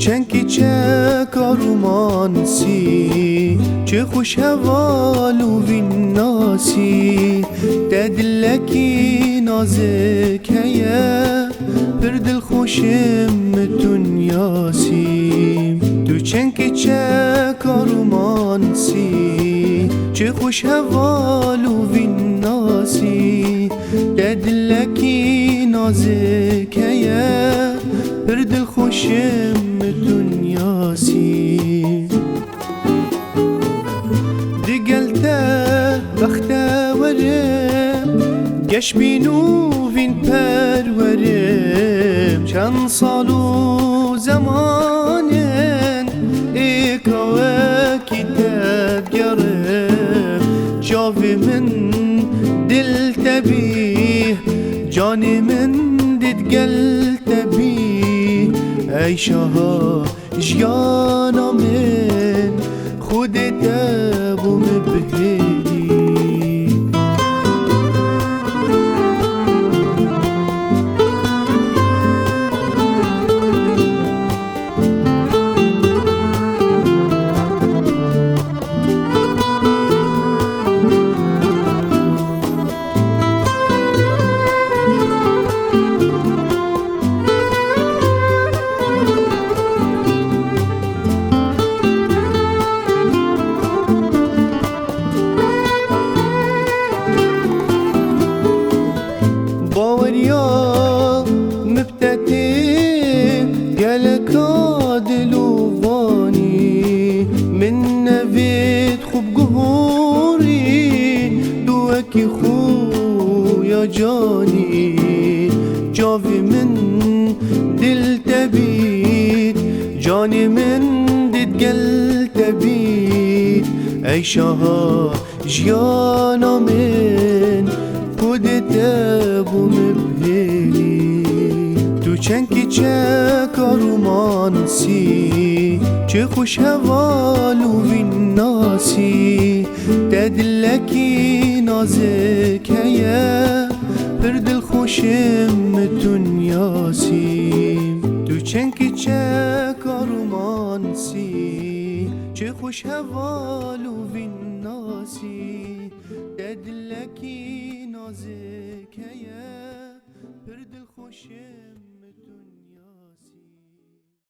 چنکی چه کارومانسی چه خوش هوالو وین ناسی دلکی نازکیه پر دل خوشم دنیاسی تو چنکی چه کارومانسی چه خوش هوالو وین ناسی دلکی نازکیه پر دل خوشم دنیاسی دیگلته وقته ورم گش بینو وین پرورم چند سالو زمانن ایکاوه کی تبگرم جاوی من دل تبیه جانی من دیدگل تبیه ای شاها جیانا من خودت بوم بهری باوریا مبتدی گلک دلوانی من نوید خوب گهوری دوکی خو یا جانی جاوی من دل تبید جانی من دید گل تبید ای شاها جیانا من خودت بوم بهری تو چنکی چه کارومانسی چه خوش هوالو وین ناسی دلکی نازکیه پر دل خوشم دنیاسی تو چنکی چه کارومانسی چه خوش هوالو